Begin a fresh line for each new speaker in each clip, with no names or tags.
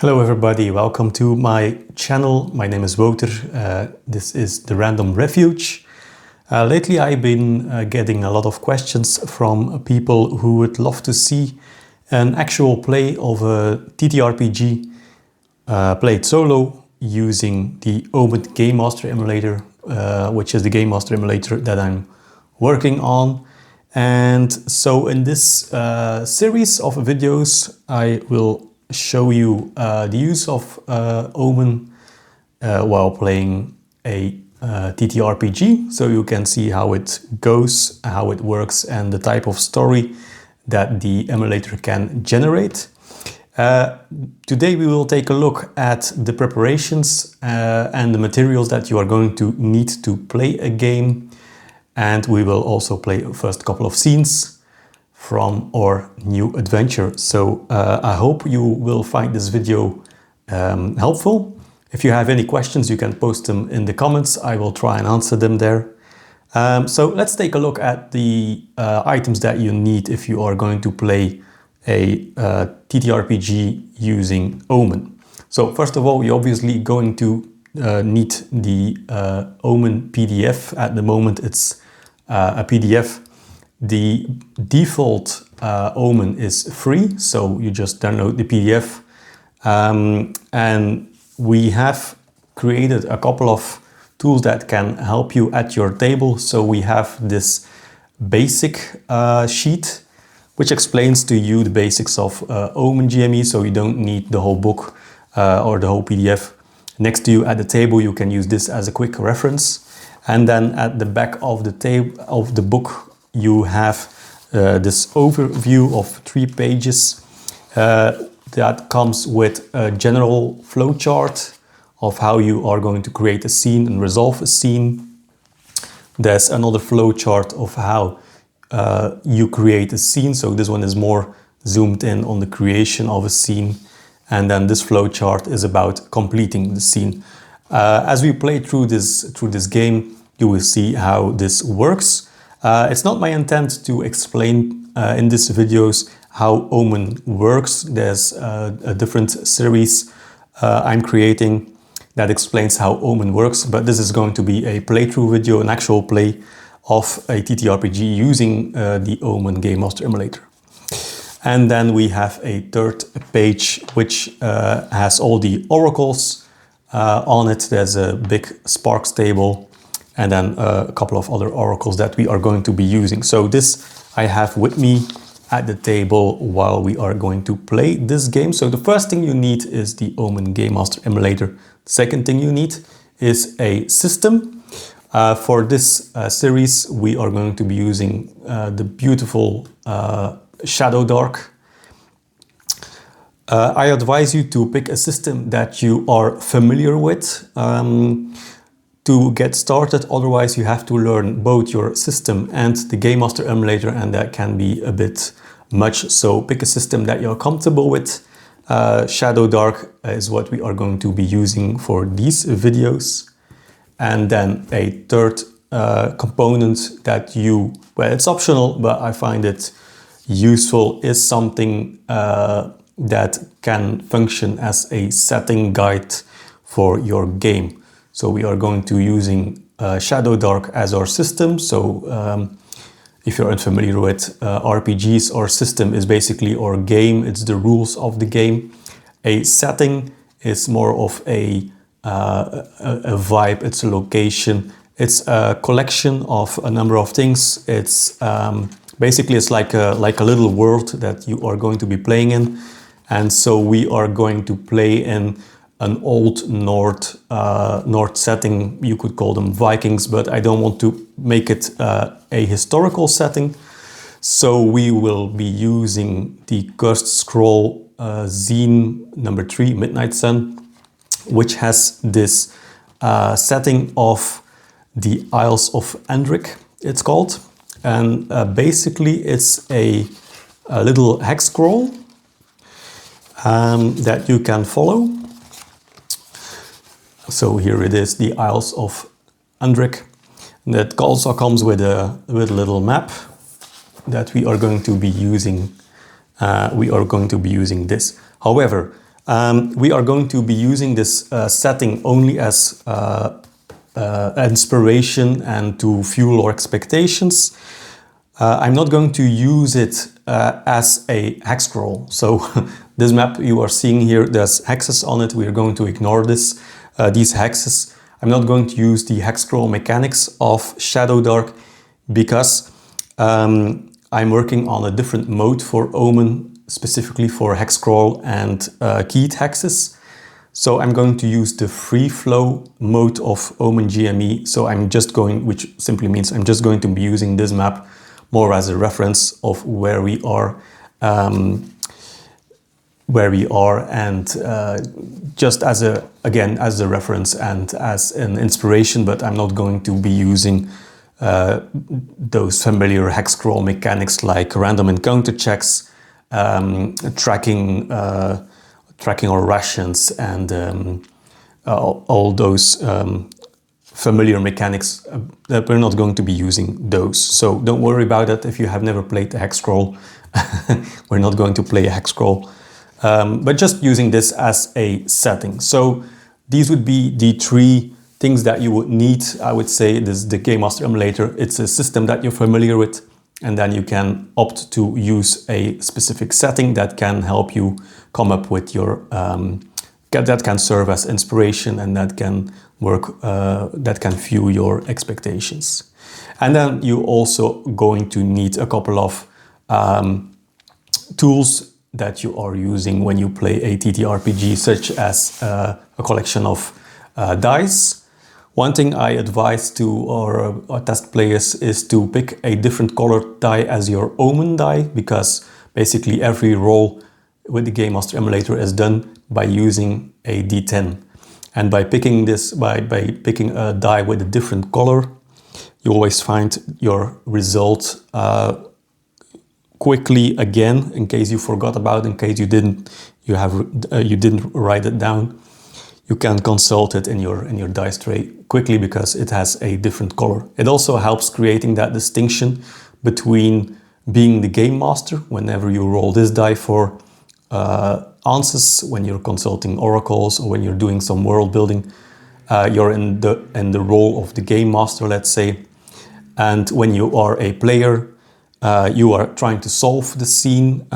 Hello everybody, welcome to my channel. My name is Wouter. This is the Random Refuge. Lately I've been getting a lot of questions from people who would love to see an actual play of a TTRPG played solo using the Omen Game Master emulator, which is the Game Master emulator that I'm working on. And so in this series of videos I will show you the use of Omen while playing a TTRPG, so you can see how it goes, how it works, and the type of story that the emulator can generate. Today we will take a look at the preparations and the materials that you are going to need to play a game, and we will also play a first couple of scenes from our new adventure. So I hope you will find this video helpful. If you have any questions, you can post them in the comments. I will try and answer them there. So let's take a look at the items that you need if you are going to play a TTRPG using Omen. So first of all, you're obviously going to need the Omen PDF. At the moment it's a PDF. The default Omen is free, so you just download the PDF. And we have created a couple of tools that can help you at your table. So we have this basic sheet, which explains to you the basics of Omen GME, so you don't need the whole book or the whole PDF. Next to you at the table, you can use this as a quick reference. And then at the back of the table of the book, you have this overview of 3 pages that comes with a general flowchart of how you are going to create a scene and resolve a scene. There's another flowchart of how you create a scene, so this one is more zoomed in on the creation of a scene, and then this flowchart is about completing the scene. As we play through this game, you will see how this works. It's not my intent to explain in these videos how Omen works. There's a different series I'm creating that explains how Omen works, but this is going to be a playthrough video, an actual play of a TTRPG using the Omen Game Master emulator. And then we have a third page which has all the oracles on it. There's a big Sparks table, and then a couple of other oracles that we are going to be using. So this I have with me at the table while we are going to play this game. So the first thing you need is the Omen Game Master emulator. The second thing you need is a system. For this series, we are going to be using the beautiful Shadowdark. I advise you to pick a system that you are familiar with to get started. Otherwise you have to learn both your system and the Game Master emulator, and that can be a bit much. So pick a system that you're comfortable with. Shadowdark is what we are going to be using for these videos. And then a third component that well, it's optional, but I find it useful, is something that can function as a setting guide for your game. So we are going to using Shadowdark as our system. So if you're unfamiliar with RPGs, our system is basically our game. It's the rules of the game. A setting is more of a vibe. It's a location. It's a collection of a number of things. It's basically it's like a little world that you are going to be playing in. And so we are going to play in an old North setting. You could call them Vikings, but I don't want to make it a historical setting. So we will be using the Cursed Scroll Zine number 3, Midnight Sun, which has this setting of the Isles of Andrik, it's called. And basically it's a little hex scroll that you can follow. So here it is, the Isles of Andrik. That also comes with a little map that we are going to be using. We are going to be using this. However, We are going to be using this setting only as inspiration and to fuel our expectations. I'm not going to use it as a hex scroll. So this map you are seeing here, there's hexes on it. We are going to ignore these hexes. I'm not going to use the hex scroll mechanics of Shadowdark because I'm working on a different mode for Omen, specifically for hex scroll and keyed hexes. So I'm going to use the free flow mode of Omen GME. So I'm just going, which simply means I'm just going to be using this map more as a reference of where we are, and just as a, again, as a reference and as an inspiration, but I'm not going to be using those familiar hex scroll mechanics like random encounter checks, tracking our rations, and all those familiar mechanics. That we're not going to be using those. So don't worry about that if you have never played a hex scroll. We're not going to play a hex scroll, but just using this as a setting. So these would be the three things that you would need. I would say this is the Game Master Emulator. It's a system that you're familiar with, and then you can opt to use a specific setting that can help you come up with your that can serve as inspiration and that can work, that can fuel your expectations. And then you also going to need a couple of tools that you are using when you play a TTRPG, such as a collection of dice. One thing I advise to our test players is to pick a different colored die as your Omen die, because basically every roll with the Game Master Emulator is done by using a D10. And by picking this, by picking a die with a different color, you always find your result quickly again, in case you forgot about it, in case you didn't write it down. You can consult it in your dice tray quickly because it has a different color. It also helps creating that distinction between being the game master whenever you roll this die for answers, when you're consulting oracles, or when you're doing some world building. You're in the role of the game master, let's say. And when you are a player, you are trying to solve the scene.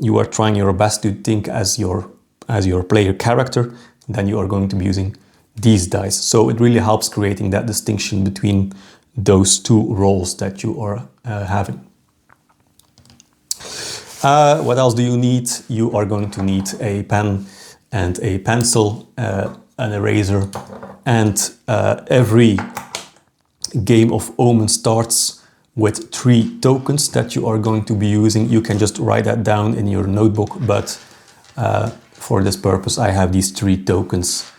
You are trying your best to think as your player character. Then you are going to be using these dice. So it really helps creating that distinction between those two roles that you are having. What else do you need? You are going to need a pen and a pencil, an eraser, and every game of Omen starts with 3 tokens that you are going to be using. You can just write that down in your notebook, but for this purpose I have these 3 tokens,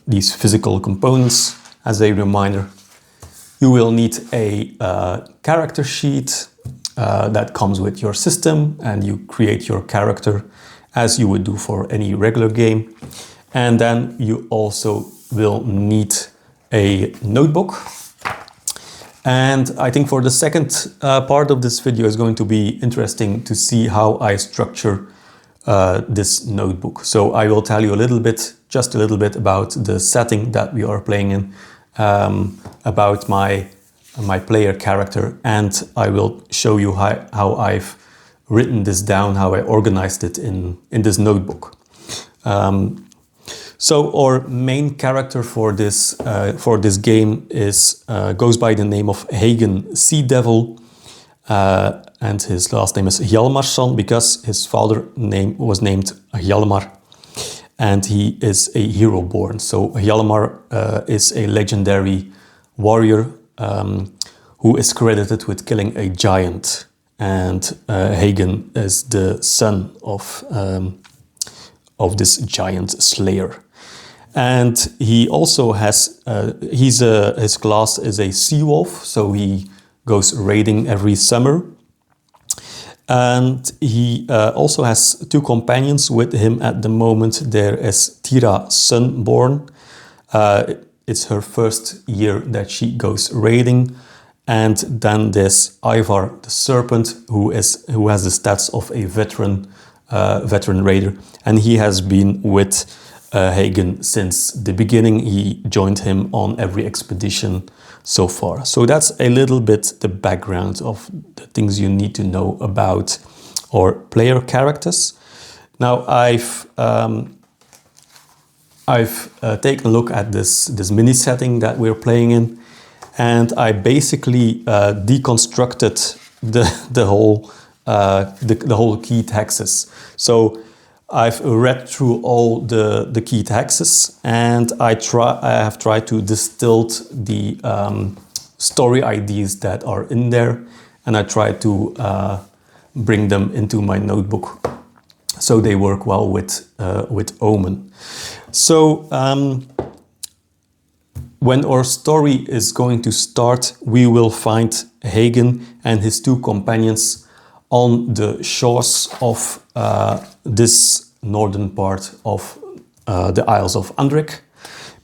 these physical components as a reminder. You will need a character sheet that comes with your system, and you create your character as you would do for any regular game. And then you also will need a notebook. And I think for the second part of this video is going to be interesting to see how I structure this notebook. So I will tell you just a little bit about the setting that we are playing in, about my player character, and I will show you how I've written this down, how I organized it in this notebook. So our main character for this game goes by the name of Hagen Sea Devil, and his last name is Hjalmarsson because his father was named Hjalmar, and he is a hero born. So Hjalmar is a legendary warrior who is credited with killing a giant, and Hagen is the son of this giant slayer. And he also has his class is a sea wolf, so he goes raiding every summer. And he also has 2 companions with him at the moment. There is Tira Sunborn. It's her first year that she goes raiding. And then there's Ivar the Serpent, who has the stats of a veteran veteran raider, and he has been with Hagen since the beginning. He joined him on every expedition so far. So that's a little bit the background of the things you need to know about our player characters. Now I've taken a look at this mini setting that we're playing in, and I basically deconstructed the whole key texts. So I've read through all the key texts, and I have tried to distill the story ideas that are in there, and I tried to bring them into my notebook so they work well with Omen. So when our story is going to start, we will find Hagen and his two companions on the shores of this northern part of the Isles of Andrik,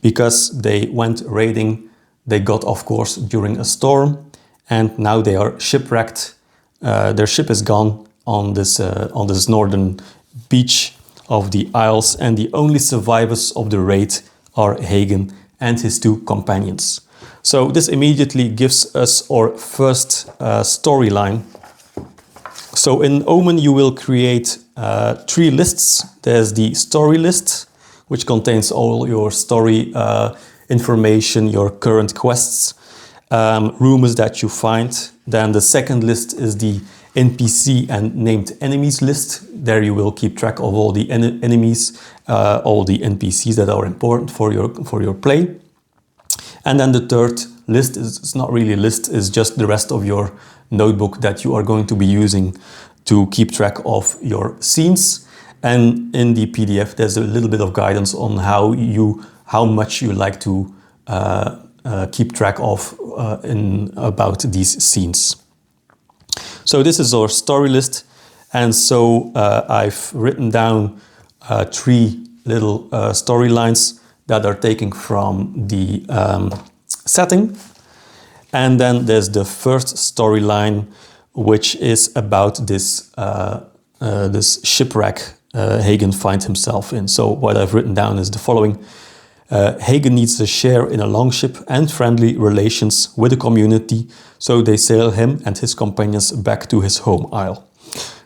because they went raiding. They got off course during a storm, and now they are shipwrecked. Their ship is gone on this northern beach of the Isles, and the only survivors of the raid are Hagen and his two companions. So this immediately gives us our first storyline. So in Omen you will create 3 lists. There's the story list, which contains all your story information, your current quests, rumors that you find. Then the second list is the NPC and named enemies list. There you will keep track of all the enemies, all the NPCs that are important for your play. And then the third list it's not really a list, it's just the rest of your notebook that you are going to be using to keep track of your scenes. And in the PDF there's a little bit of guidance on how much you like to keep track of about these scenes. So this is our story list, and so I've written down 3 little storylines that are taken from the setting. And then there's the first storyline, which is about this shipwreck Hagen finds himself in. So what I've written down is the following. Hagen needs a share in a longship and friendly relations with the community, so they sail him and his companions back to his home isle.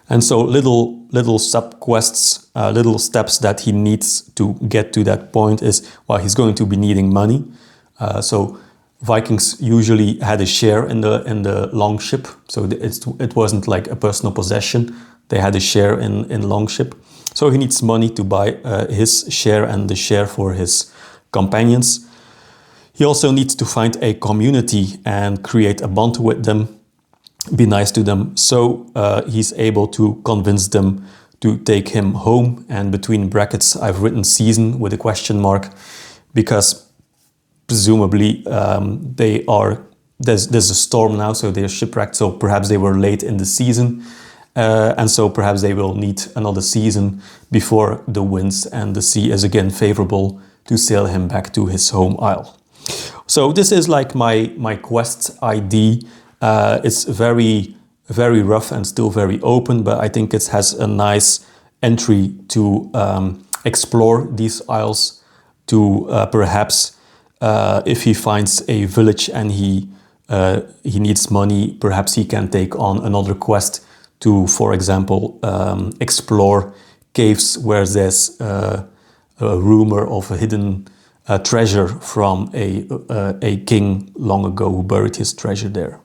And so little sub-quests, little steps that he needs to get to that point is, well, he's going to be needing money. So Vikings usually had a share in the longship, so it wasn't like a personal possession. They had a share in longship. So he needs money to buy his share and the share for his companions. He also needs to find a community and create a bond with them, be nice to them. So he's able to convince them to take him home. And between brackets, I've written season with a question mark, because presumably there's a storm now, so they're shipwrecked. So perhaps they were late in the season. And so perhaps they will need another season before the winds and the sea is again favorable to sail him back to his home isle. So this is like my quest ID. It's very, very rough and still very open, but I think it has a nice entry to explore these isles, to perhaps if he finds a village and he needs money, perhaps he can take on another quest to, for example, explore caves where there's a rumor of a hidden treasure from a king long ago who buried his treasure there.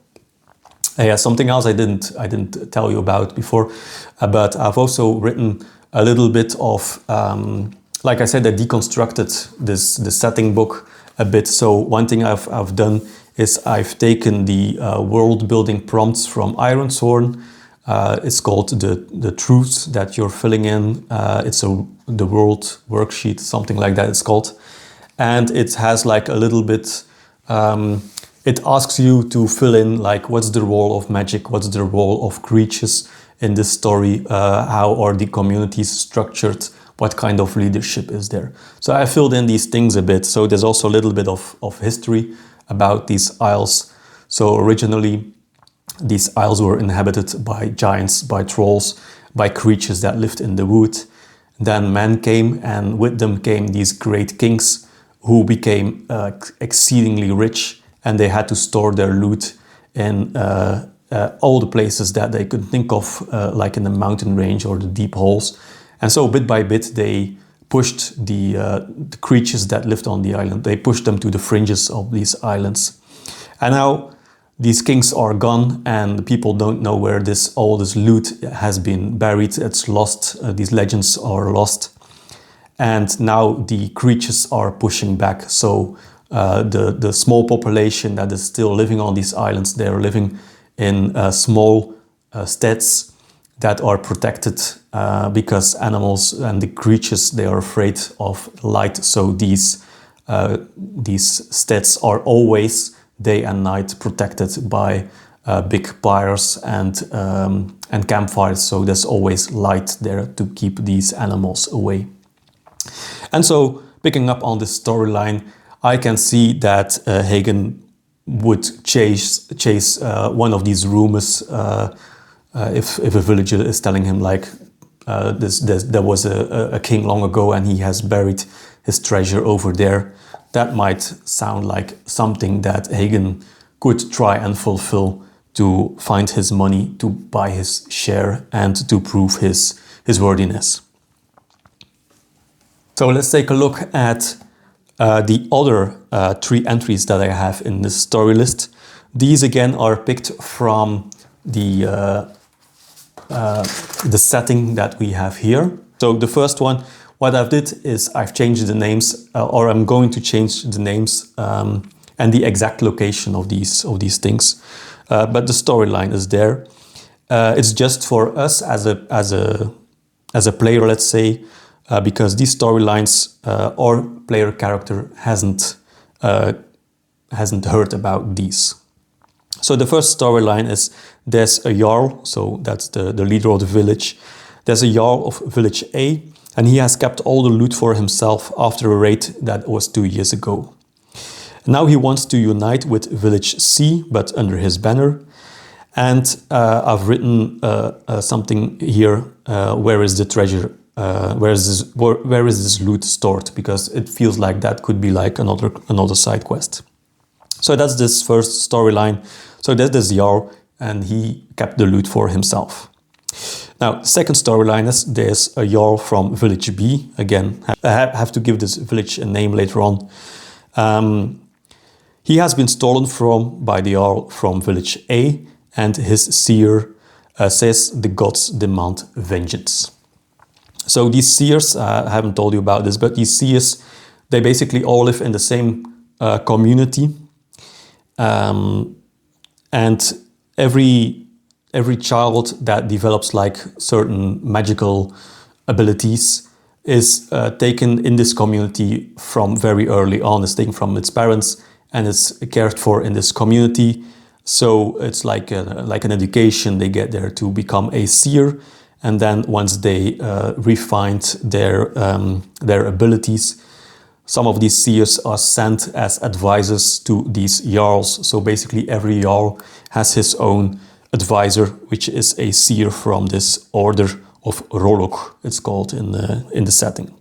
Yeah, something else I didn't tell you about before, but I've also written a little bit of, like I said, I deconstructed the setting book a bit. So one thing I've done is I've taken the world building prompts from Ironsworn. It's called the truths that you're filling in. It's the world worksheet, something like that it's called. And it has like a little bit, it asks you to fill in like what's the role of magic, what's the role of creatures in this story, how are the communities structured, what kind of leadership is there. So I filled in these things a bit. So there's also a little bit of history about these isles. So originally, these isles were inhabited by giants, by trolls, by creatures that lived in the wood. Then men came, and with them came these great kings who became exceedingly rich, and they had to store their loot in all the places that they could think of, like in the mountain range or the deep holes. And so bit by bit they pushed the creatures that lived on the island, they pushed them to the fringes of these islands. And now these kings are gone, and the people don't know where all this loot has been buried. It's lost. These legends are lost. And now the creatures are pushing back. So the small population that is still living on these islands, they're living in small steads that are protected because animals and the creatures, they are afraid of light. So these steads are always day and night protected by big pyres and campfires. So there's always light there to keep these animals away. And so, picking up on this storyline, I can see that Hagen would chase one of these rumors if a villager is telling him like there was a king long ago and he has buried his treasure over there. That might sound like something that Hagen could try and fulfill to find his money, to buy his share, and to prove his worthiness. So let's take a look at the other 3 entries that I have in this story list. These again are picked from the setting that we have here. So the first one, what I've did is I've changed the names, or I'm going to change the names and the exact location of these things. But the storyline is there. It's just for us as a player, let's say, because these storylines or player character hasn't heard about these. So the first storyline is there's a Jarl, so that's the leader of the village. There's a Jarl of village A, and he has kept all the loot for himself after a raid that was 2 years ago. Now he wants to unite with village C, but under his banner. And I've written something here, where is the treasure? Where is this loot stored? Because it feels like that could be like another side quest. So that's this first storyline. So there's this Jarl, and he kept the loot for himself. Now, second storyline is there's a Jarl from village B. Again, I have to give this village a name later on. He has been stolen by the Jarl from village A, and his seer says the gods demand vengeance. So these seers, I haven't told you about this, but these seers, they basically all live in the same community. And every child that develops like certain magical abilities is taken in this community from very early on. It's taken from its parents and it's cared for in this community. So it's like an education. They get there to become a seer. And then once they refined their abilities, some of these seers are sent as advisors to these Jarls. So basically every Jarl has his own advisor, which is a seer from this order of Rolok, it's called in the setting.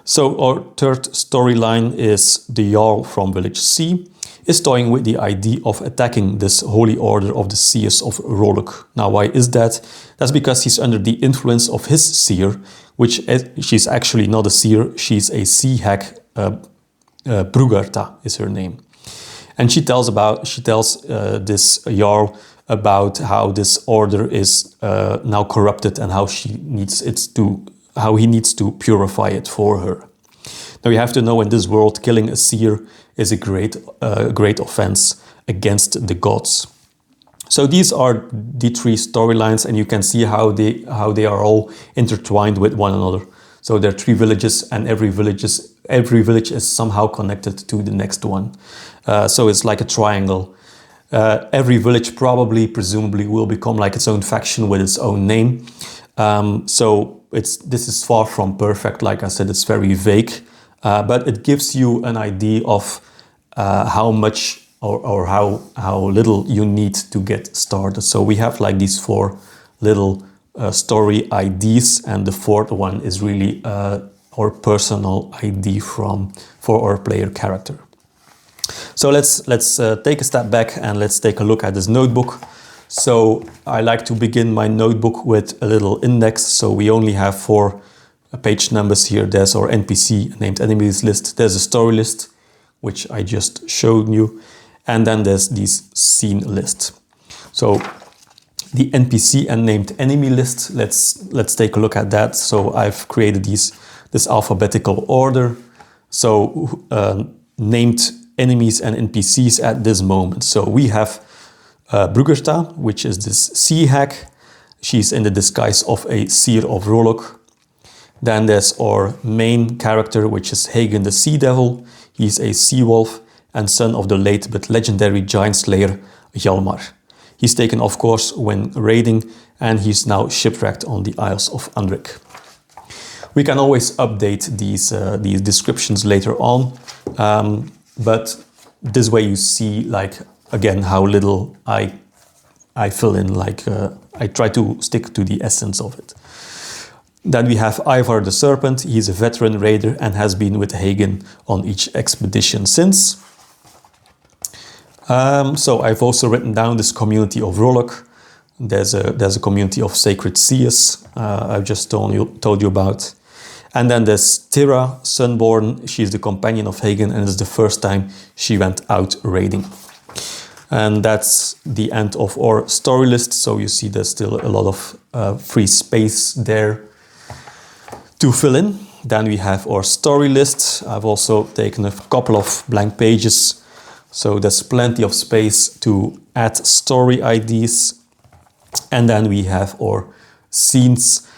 So our third storyline is the Jarl from village C is toying with the idea of attacking this holy order of the seers of Rolok. Now, why is that? That's because he's under the influence of his seer, which she's actually not a seer, she's a sea hag, Brugarta is her name. And she tells this Jarl about how this order is now corrupted and how he needs to purify it for her. Now you have to know, in this world, killing a seer is a great offense against the gods. So these are the 3 storylines, and you can see how they are all intertwined with one another. So there are 3 villages, and every village is somehow connected to the next one. So it's like a triangle. Every village presumably will become like its own faction with its own name. So this is far from perfect. Like I said, it's very vague, but it gives you an idea of how much or how little you need to get started. So we have like these 4 little story IDs, and the fourth one is really our personal ID for our player character. So let's take a step back and let's take a look at this notebook. So I like to begin my notebook with a little index. So we only have 4 page numbers here. There's our NPC named enemies list. There's a story list, which I just showed you. And then there's this scene list. So the NPC and named enemy list, let's take a look at that. So I've created this alphabetical order. So named enemies and NPCs at this moment. So we have Brugerta, which is this sea hag. She's in the disguise of a seer of Rolok. Then there's our main character, which is Hagen the Sea Devil. He's a sea wolf and son of the late but legendary giant slayer Hjalmar. He's taken off course when raiding, and he's now shipwrecked on the Isles of Andrik. We can always update these descriptions later on, but this way you see, like, again, how little I fill in, like I try to stick to the essence of it. Then we have Ivar the Serpent. He's a veteran raider and has been with Hagen on each expedition since. So I've also written down this community of Rolok. There's a community of sacred seers I've just told you about. And then there's Tira, Sunborn. She's the companion of Hagen, and it's the first time she went out raiding. And that's the end of our story list. So you see there's still a lot of free space there to fill in. Then we have our story list. I've also taken a couple of blank pages. So there's plenty of space to add story IDs. And then we have our scenes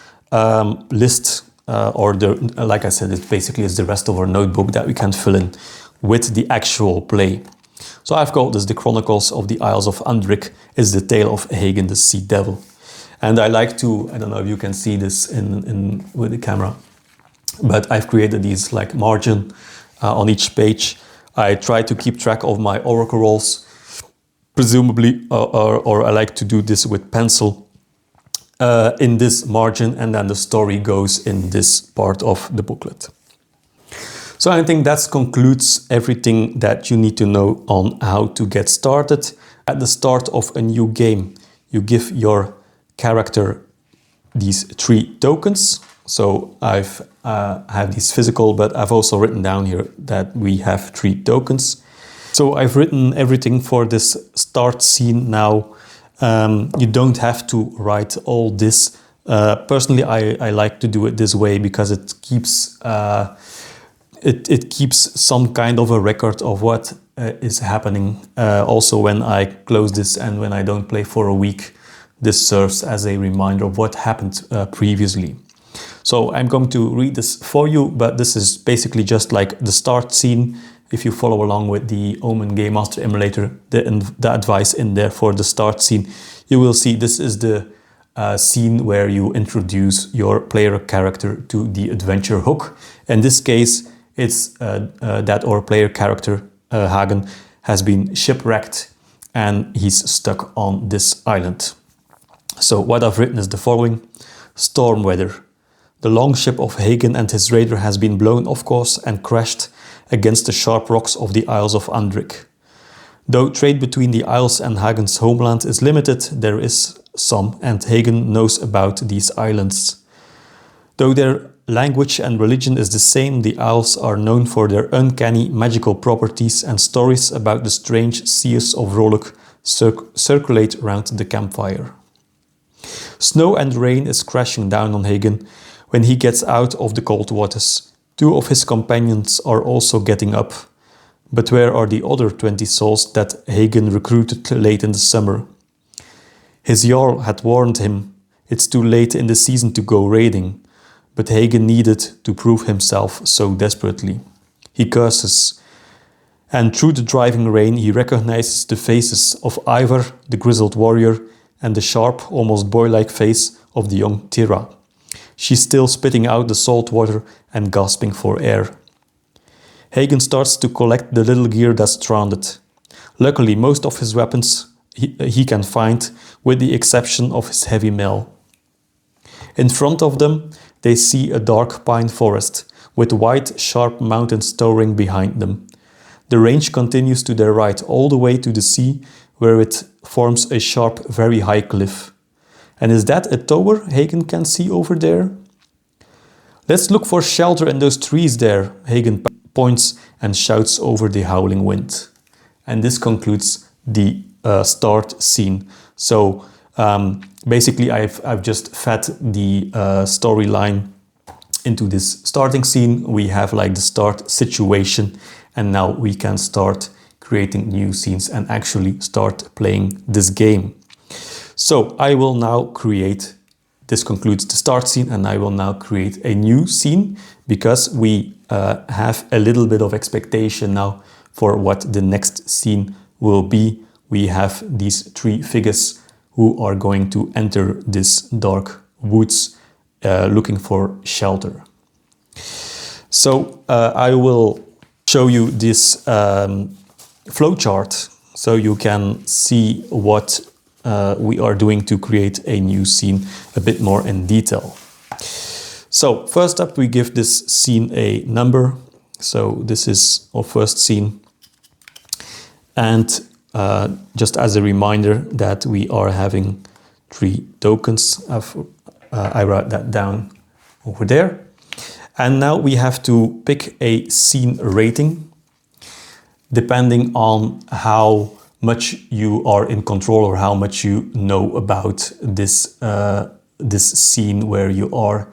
list, like I said, it basically is the rest of our notebook that we can fill in with the actual play. So I've called this the Chronicles of the Isles of Andrik, is the tale of Hagen the Sea Devil. And I like to, I don't know if you can see this with the camera, but I've created these like margin on each page. I try to keep track of my oracle rolls, presumably, or I like to do this with pencil in this margin, and then the story goes in this part of the booklet. So I think that concludes everything that you need to know on how to get started. At the start of a new game, you give your character these 3 tokens. So I've have these physical, but I've also written down here that we have 3 tokens. So I've written everything for this start scene now. You don't have to write all this. Personally, I like to do it this way because it keeps it keeps some kind of a record of what is happening. Also, when I close this and when I don't play for a week, this serves as a reminder of what happened previously. So I'm going to read this for you, but this is basically just like the start scene. If you follow along with the Omen Game Master Emulator, the advice in there for the start scene, you will see this is the scene where you introduce your player character to the adventure hook. In this case, it's that our player character, Hagen, has been shipwrecked and he's stuck on this island. So what I've written is the following. Storm weather. The longship of Hagen and his raider has been blown off course and crashed against the sharp rocks of the Isles of Andrik. Though trade between the Isles and Hagen's homeland is limited, there is some, and Hagen knows about these islands. Though their language and religion is the same, the Isles are known for their uncanny magical properties, and stories about the strange seers of Rolok circulate around the campfire. Snow and rain is crashing down on Hagen when he gets out of the cold waters. 2 of his companions are also getting up. But where are the other 20 souls that Hagen recruited late in the summer? His Jarl had warned him, it's too late in the season to go raiding, but Hagen needed to prove himself so desperately. He curses, and through the driving rain he recognizes the faces of Ivar, the grizzled warrior, and the sharp, almost boy-like face of the young Tira. She's still spitting out the salt water and gasping for air. Hagen starts to collect the little gear that's stranded. Luckily, most of his weapons he can find, with the exception of his heavy mail. In front of them, they see a dark pine forest with white, sharp mountains towering behind them. The range continues to their right all the way to the sea, where it forms a sharp, very high cliff. And is that a tower Hagen can see over there? Let's look for shelter in those trees there, Hagen points and shouts over the howling wind. And this concludes the start scene. So basically I've just fed the storyline into this starting scene. We have like the start situation, and now we can start creating new scenes and actually start playing this game. So I will now create, this concludes the start scene, and I will now create a new scene because we have a little bit of expectation now for what the next scene will be. We have these three figures who are going to enter this dark woods looking for shelter. So I will show you this flowchart so you can see what we are doing to create a new scene a bit more in detail. So first up, we give this scene a number. So this is our first scene. And just as a reminder that we are having 3 tokens, I write that down over there. And now we have to pick a scene rating depending on how much you are in control or how much you know about this, this scene where you are.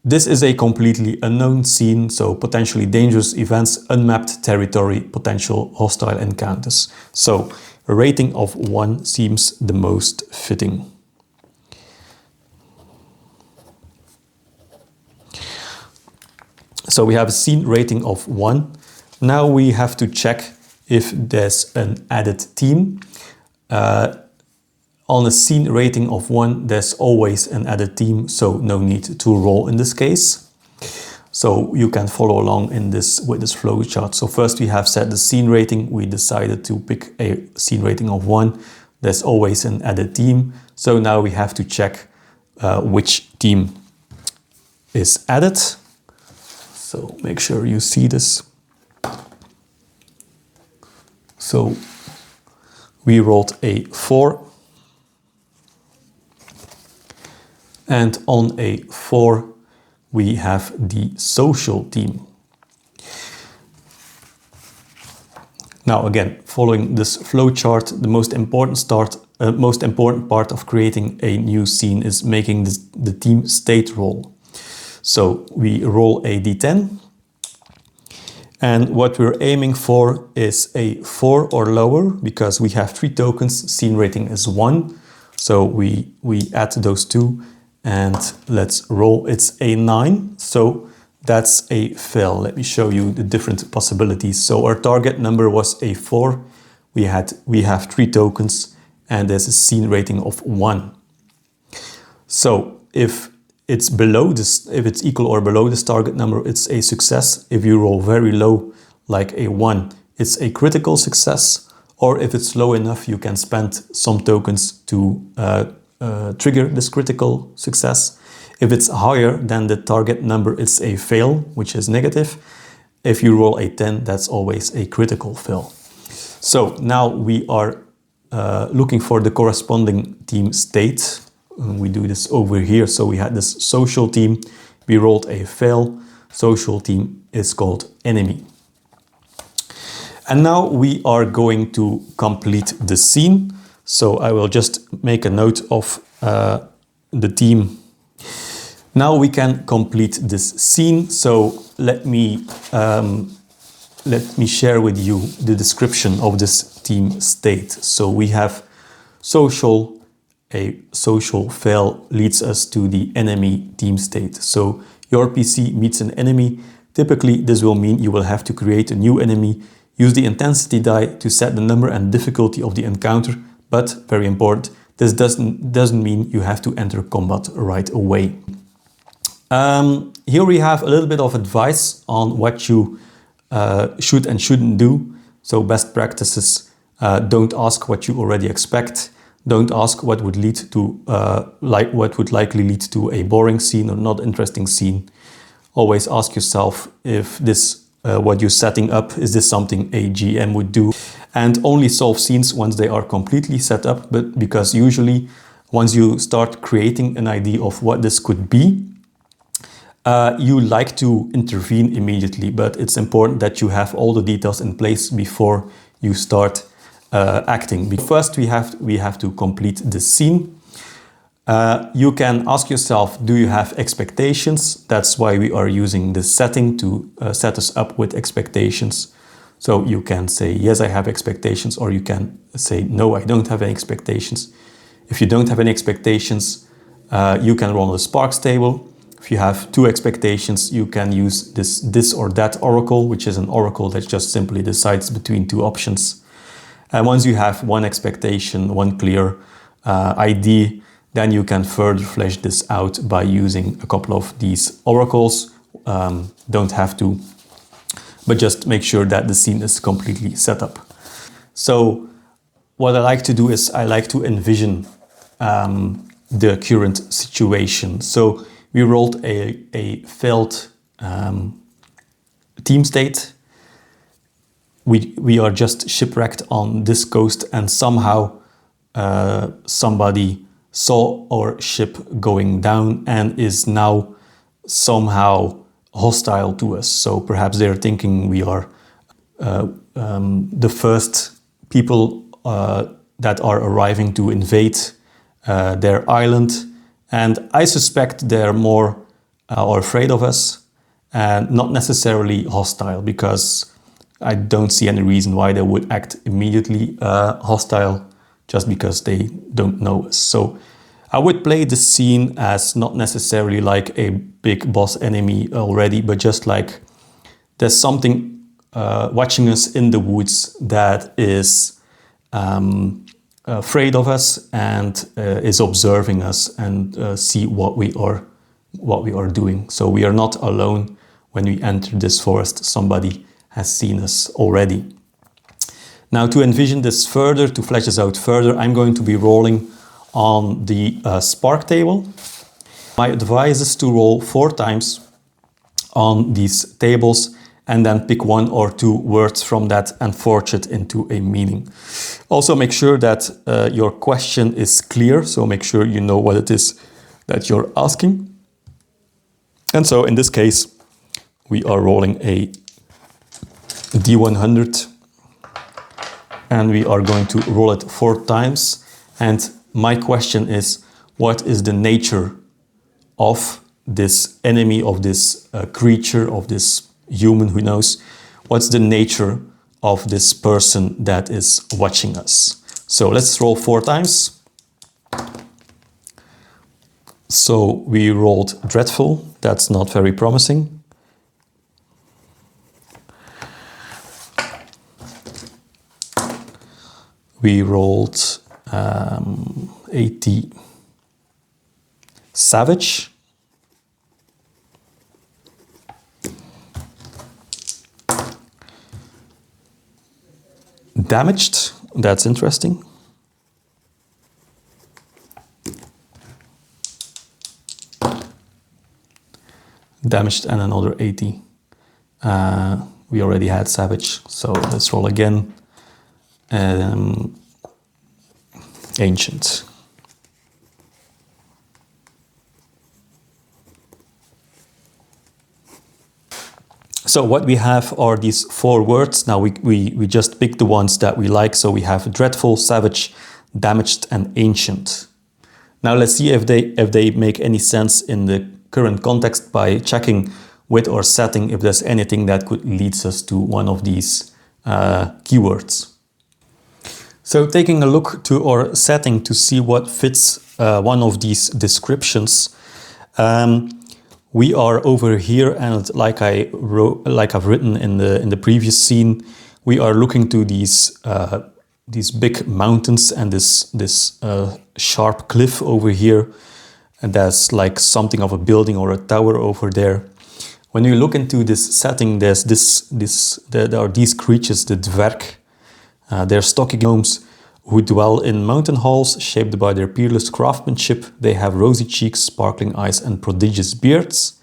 This is a completely unknown scene, so potentially dangerous events, unmapped territory, potential hostile encounters. So a rating of 1 seems the most fitting. So we have a scene rating of 1. Now we have to check if there's an added team. On a scene rating of 1, there's always an added team, so no need to roll in this case. So you can follow along in this with this flowchart. So first we have set the scene rating. We decided to pick a scene rating of 1. There's always an added team. So now we have to check which team is added. So make sure you see this. So we rolled a 4. And on a 4, we have the social team. Now again, following this flowchart, the most important part of creating a new scene is making the team state roll. So we roll a d10. And what we're aiming for is a 4 or lower, because we have 3 tokens, scene rating is 1. So we add those 2. And let's roll, it's a 9, so that's a fail. Let me show you the different possibilities. So our target number was a 4, we have 3 tokens, and there's a scene rating of 1. So if it's below this, if it's equal or below this target number, it's a success. If you roll very low, like a 1, it's a critical success. Or if it's low enough, you can spend some tokens to trigger this critical success. If it's higher than the target number, it's a fail, which is negative. If you roll a 10, that's always a critical fail. So now we are looking for the corresponding team state. We do this over here. So we had this social team. We rolled a fail. Social team is called enemy. And now we are going to complete the scene. So I will just make a note of the team. Now we can complete this scene. So let me share with you the description of this team state. So we have social. A social fail leads us to the enemy team state. So your PC meets an enemy. Typically, this will mean you will have to create a new enemy. Use the intensity die to set the number and difficulty of the encounter. But, very important, this doesn't mean you have to enter combat right away. Here we have a little bit of advice on what you should and shouldn't do. So best practices, don't ask what you already expect. Don't ask what would lead to what would likely lead to a boring scene or not interesting scene. Always ask yourself if this what you're setting up, is this something a GM would do? And only solve scenes once they are completely set up, but because usually once you start creating an idea of what this could be, you like to intervene immediately, but it's important that you have all the details in place before you start acting. First, we have to complete the scene. You can ask yourself, do you have expectations? That's why we are using this setting to set us up with expectations. So you can say, yes, I have expectations, or you can say, no, I don't have any expectations. If you don't have any expectations, you can roll a sparks table. If you have 2 expectations, you can use this or that oracle, which is an oracle that just simply decides between 2 options. And once you have 1 expectation, 1 clear ID, then you can further flesh this out by using a couple of these oracles. Don't have to, but just make sure that the scene is completely set up. So what I like to do is I like to envision the current situation. So we rolled a failed team state. We are just shipwrecked on this coast, and somehow somebody saw our ship going down and is now somehow hostile to us. So perhaps they're thinking we are the first people that are arriving to invade their island. And I suspect they're more or afraid of us and not necessarily hostile, because I don't see any reason why they would act immediately hostile just because they don't know us. So I would play the scene as not necessarily like a big boss enemy already, but just like there's something watching us in the woods that is afraid of us and is observing us and see what we are doing. So we are not alone when we enter this forest. Somebody has seen us already. Now, to envision this further, to flesh this out further, I'm going to be rolling on the spark table. My advice is to roll 4 times on these tables and then pick 1 or 2 words from that and forge it into a meaning. Also, make sure that your question is clear, so make sure you know what it is that you're asking. And so in this case, we are rolling a D100 and we are going to roll it 4 times. And my question is, what is the nature of this enemy, of this creature, of this human, who knows? What's the nature of this person that is watching us? So let's roll 4 times. So we rolled dreadful. That's not very promising. We rolled 80 savage. Damaged, that's interesting. Damaged and another 80. We already had savage, so let's roll again. Ancient. So what we have are these 4 words. Now we just pick the ones that we like. So we have dreadful, savage, damaged, and ancient. Now let's see if they make any sense in the current context by checking with our setting if there's anything that could lead us to one of these keywords. So taking a look to our setting to see what fits one of these descriptions, we are over here, and like I've written in the previous scene, we are looking to these big mountains and this sharp cliff over here, and there's like something of a building or a tower over there. When you look into this setting, there are these creatures, the dwerg. They're stocky gnomes who dwell in mountain halls shaped by their peerless craftsmanship. They have rosy cheeks, sparkling eyes, and prodigious beards.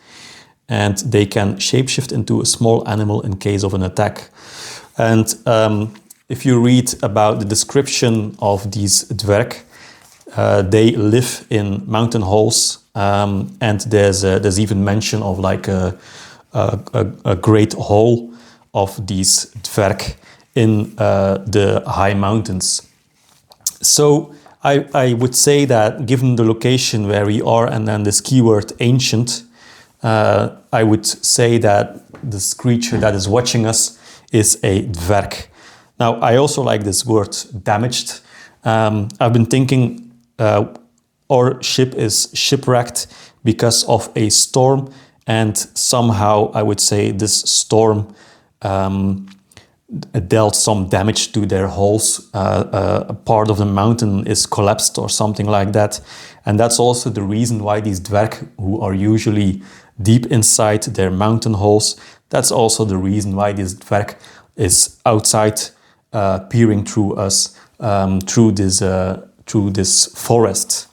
And they can shapeshift into a small animal in case of an attack. And if you read about the description of these dwerg, they live in mountain halls, and there's even mention of like a great hall of these dwerg in the high mountains. So I would say that given the location where we are and then this keyword ancient, I would say that this creature that is watching us is a dwerg. Now, I also like this word damaged. I've been thinking our ship is shipwrecked because of a storm, and somehow I would say this storm dealt some damage to their hulls. A part of the mountain is collapsed or something like that. And that's also the reason why these dwerg, who are usually deep inside their mountain halls, that's also the reason why this dwerg is outside peering through us, through this forest.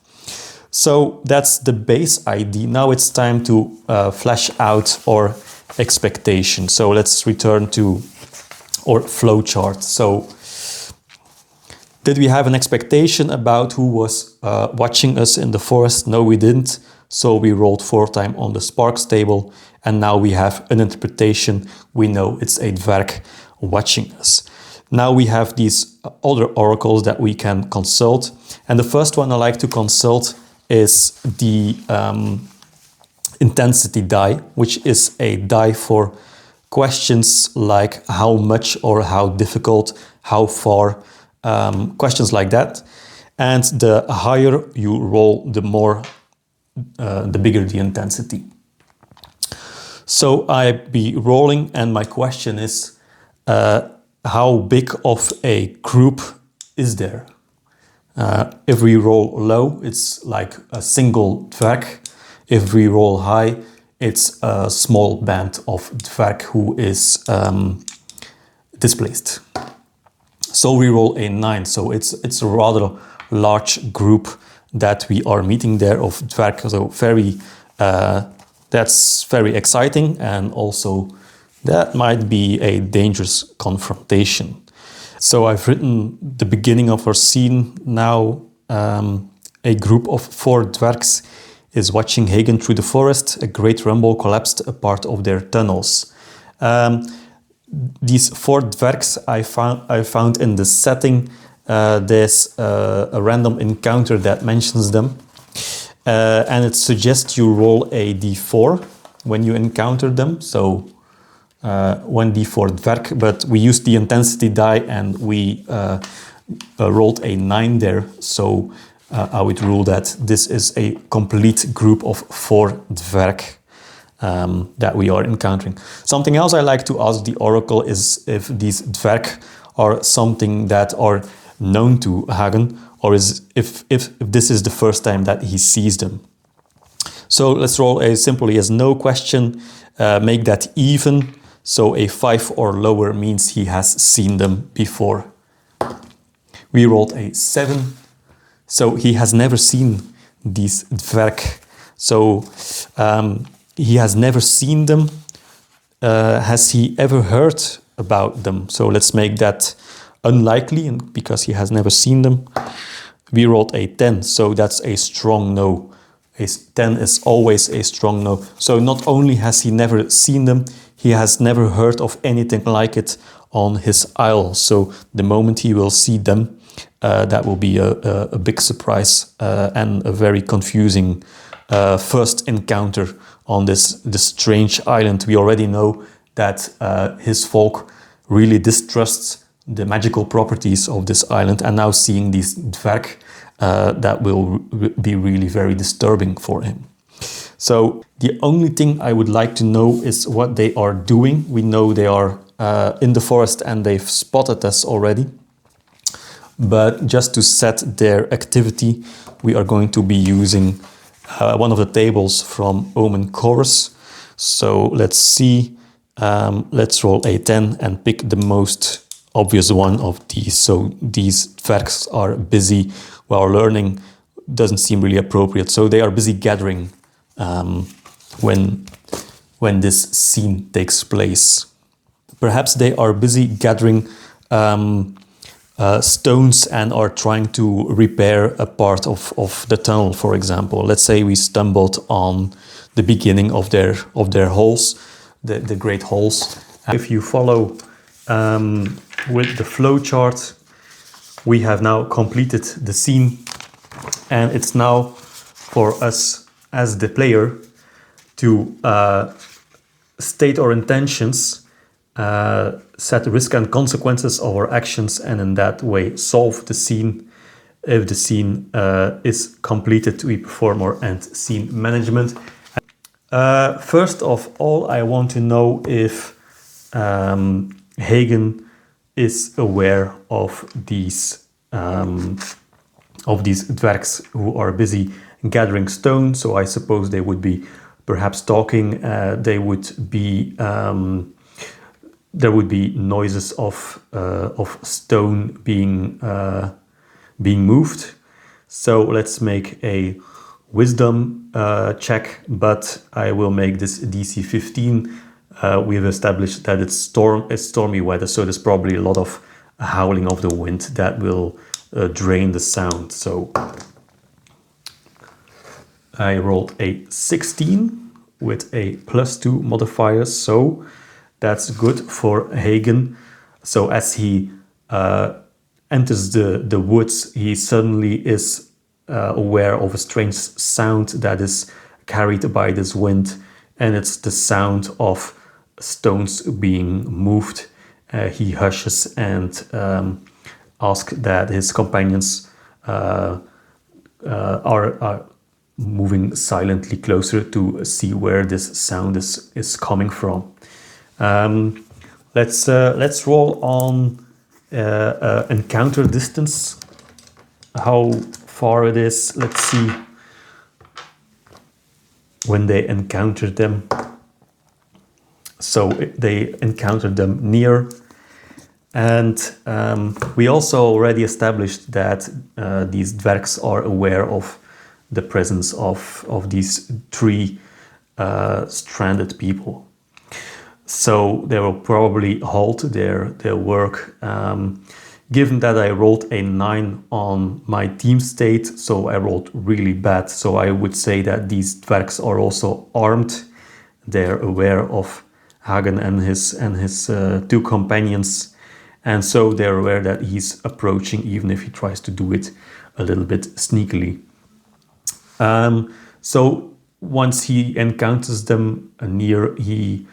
So that's the base idea. Now it's time to flesh out our expectation. So let's return to our flowchart. So did we have an expectation about who was watching us in the forest? No, we didn't. So we rolled 4 times on the sparks table, and now we have an interpretation. We know it's a dwerg watching us. Now we have these other oracles that we can consult. And the first one I like to consult is the intensity die, which is a die for questions like how much or how difficult, how far, questions like that. And the higher you roll, the more, the bigger the intensity. So I be rolling, and my question is, how big of a group is there? If we roll low, it's like a single dwerg. If we roll high, it's a small band of dwerg who is displaced. So we roll a 9. So it's a rather large group that we are meeting there of dwerg. So very, that's very exciting, and also that might be a dangerous confrontation. So I've written the beginning of our scene now. A group of 4 dwergs is watching Hagen through the forest. A great rumble collapsed a part of their tunnels. These 4 dwergs I found in the setting. There's a random encounter that mentions them. And it suggests you roll a d4 when you encounter them. So 1d4 dwerg, but we used the intensity die and we rolled a 9 there. So I would rule that this is a complete group of 4 dwerg that we are encountering. Something else I like to ask the oracle is if these dwerg are something that are known to Hagen, or is if this is the first time that he sees them. So let's roll a simply as no question, make that even. So a 5 or lower means he has seen them before. We rolled a 7. So he has never seen these dwerg. So he has never seen them. Has he ever heard about them? So let's make that unlikely, and because he has never seen them. We rolled a 10. So that's a strong no. A 10 is always a strong no. So not only has he never seen them, he has never heard of anything like it on his isle. So the moment he will see them, that will be a big surprise and a very confusing first encounter on this strange island. We already know that his folk really distrusts the magical properties of this island, and now seeing these dwerg, that will be really very disturbing for him. So the only thing I would like to know is what they are doing. We know they are in the forest and they've spotted us already. But just to set their activity, we are going to be using one of the tables from Omen Chorus. So let's see, let's roll a 10 and pick the most obvious one of these. So these dwarfs are busy while learning. Doesn't seem really appropriate. So they are busy gathering when this scene takes place. Perhaps they are busy gathering stones and are trying to repair a part of the tunnel, for example. Let's say we stumbled on the beginning of their holes, the great holes. If you follow with the flow chart, we have now completed the scene, and it's now for us as the player to state our intentions, set risk and consequences of our actions, and in that way solve the scene. If the scene is completed, we perform our end scene management. First of all, I want to know if Hagen is aware of these dwarfs who are busy gathering stone. So I suppose they would be perhaps talking. There would be noises of stone being moved. So let's make a wisdom check, but I will make this DC 15. We've established that it's stormy weather, so there's probably a lot of howling of the wind that will drain the sound. So I rolled a 16 with a +2 modifier, so that's good for Hagen. So as he enters the woods, he suddenly is aware of a strange sound that is carried by this wind, and it's the sound of stones being moved. He hushes and asks that his companions are moving silently closer to see where this sound is coming from. Let's roll on encounter distance. How far it is. Let's see when they encountered them. So they encountered them near, and we also already established that these dwarfs are aware of the presence of these 3 stranded people. So they will probably halt their work. Given that I rolled a 9 on my team state, so I rolled really bad. So I would say that these dwarfs are also armed. They're aware of Hagen and his 2 companions, and so they're aware that he's approaching, even if he tries to do it a little bit sneakily. So once he encounters them near, he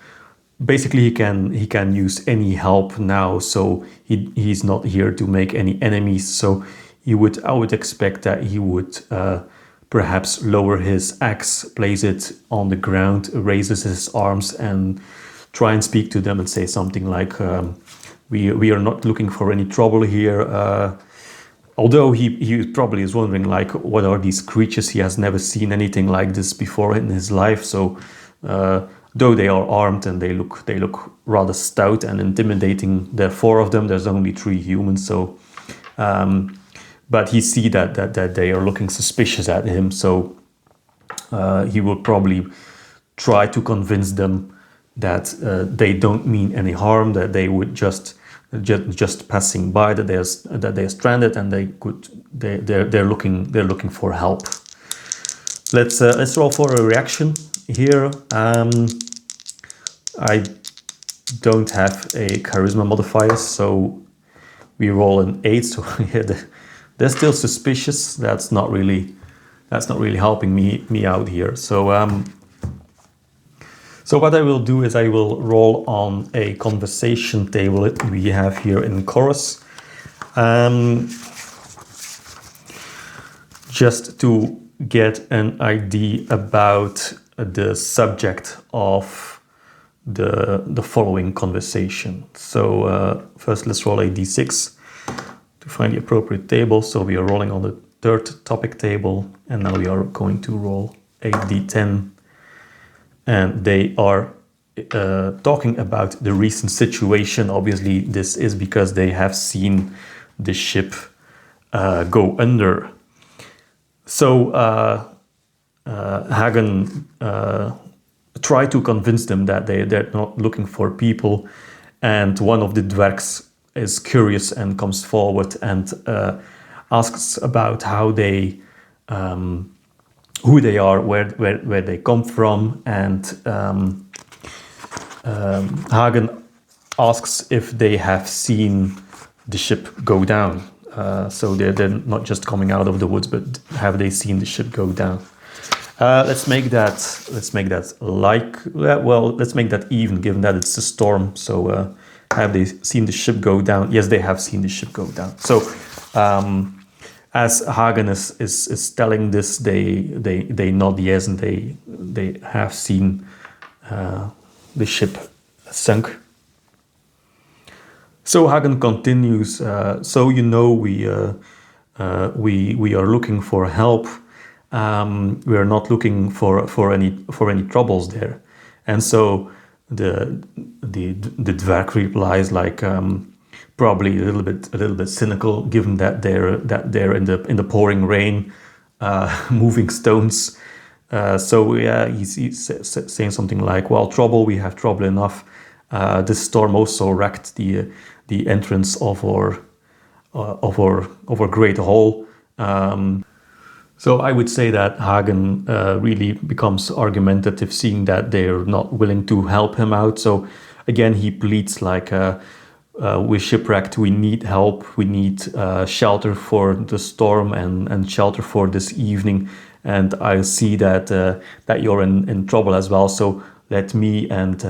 can use any help now. So he's not here to make any enemies. So I would expect that he would perhaps lower his axe, place it on the ground, raises his arms, and try and speak to them and say something like, we are not looking for any trouble here. Although he probably is wondering, like, what are these creatures? He has never seen anything like this before in his life. So though they are armed and they look rather stout and intimidating, there are 4 of them. There's only 3 humans. So, but he see that they are looking suspicious at him. So he will probably try to convince them that they don't mean any harm, that they would just passing by, that they're stranded, and they're looking for help. Let's roll for a reaction here. I don't have a charisma modifier, so we roll an 8. So yeah, they're still suspicious. That's not really helping me out here. So what I will do is I will roll on a conversation table that we have here in Chorus, just to get an idea about the subject of the following conversation. So first let's roll a d6 to find the appropriate table. So we are rolling on the 3rd topic table, and now we are going to roll a d10. And they are talking about the recent situation. Obviously, this is because they have seen the ship go under. So Hagen tried to convince them that they're not looking for people, and one of the dwergs is curious and comes forward and asks about how they, who they are, where they come from, and Hagen asks if they have seen the ship go down. So they're not just coming out of the woods, but have they seen the ship go down? Let's make that like, well, let's make that even, given that it's a storm. So have they seen the ship go down? Yes, they have seen the ship go down. So as Hagen is telling this, they nod yes, and they have seen the ship sunk. So Hagen continues. So you know we are looking for help. We are not looking for any troubles there. And so the dwarf replies like probably a little bit cynical, given that they're in the pouring rain, moving stones. So yeah, he's saying something like, well, trouble, we have trouble enough. This storm also wrecked the entrance of our great hall. So I would say that Hagen really becomes argumentative, seeing that they're not willing to help him out. So again, he pleads like, we're shipwrecked, we need help, we need shelter for the storm and shelter for this evening. And I see that you're in trouble as well. So let me and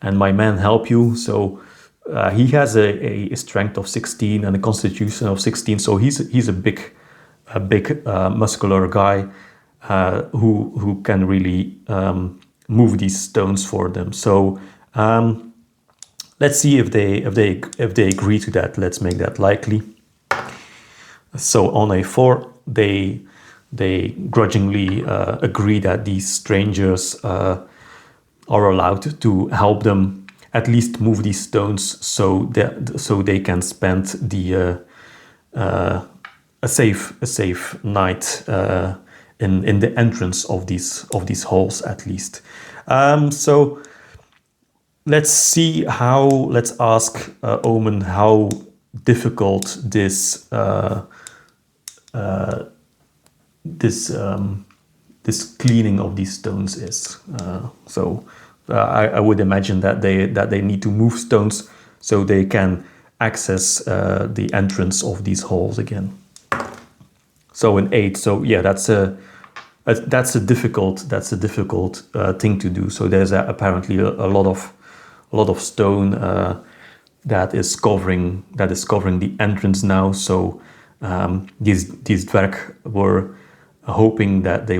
my men help you. So he has a strength of 16 and a constitution of 16. So he's a big muscular guy who can really move these stones for them. So let's see if they agree to that. Let's make that likely. So on a 4, they grudgingly agree that these strangers are allowed to help them at least move these stones, so they can spend the a safe night in the entrance of these halls at least. So let's ask Omen how difficult this cleaning of these stones is. I would imagine that they need to move stones so they can access the entrance of these halls again. So an 8. So yeah, that's a difficult thing to do. So there's apparently a lot of stone that is covering the entrance now. So these dwerg were hoping that it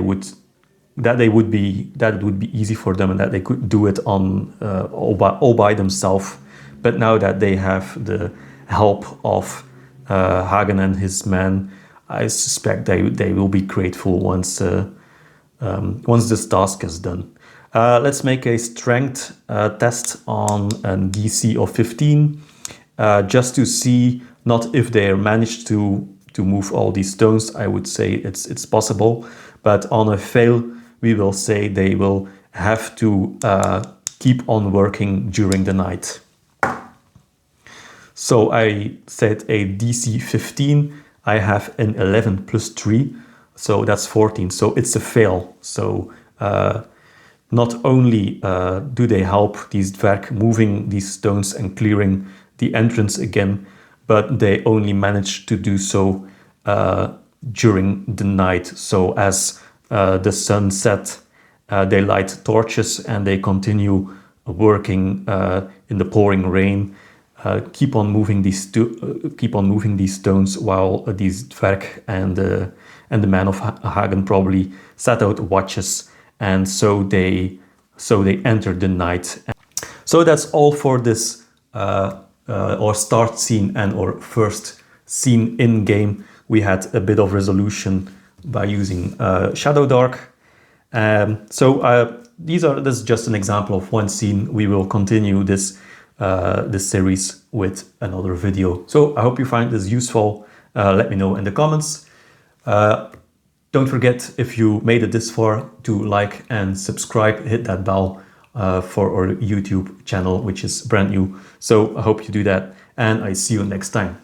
would be easy for them and that they could do it on all by themselves. But now that they have the help of Hagen and his men, I suspect they will be grateful once this task is done. Let's make a strength test on a DC of 15, just to see not if they managed to move all these stones. I would say it's possible, but on a fail, we will say they will have to keep on working during the night. So I said a DC 15. I have an 11 plus 3, so that's 14. So it's a fail. So not only do they help these dwerg moving these stones and clearing the entrance again, but they only manage to do so during the night. So as the sun set, they light torches and they continue working in the pouring rain. Keep on moving these stones while these dwerg and the man of Hagen probably set out watches, and so they entered the night. So that's all for this our start scene and our first scene in game. We had a bit of resolution by using Shadowdark. So this is just an example of one scene. We will continue this series with another video. So I hope you find this useful. Let me know in the comments. Don't forget, if you made it this far, to like and subscribe, hit that bell for our YouTube channel, which is brand new. So I hope you do that, and I see you next time.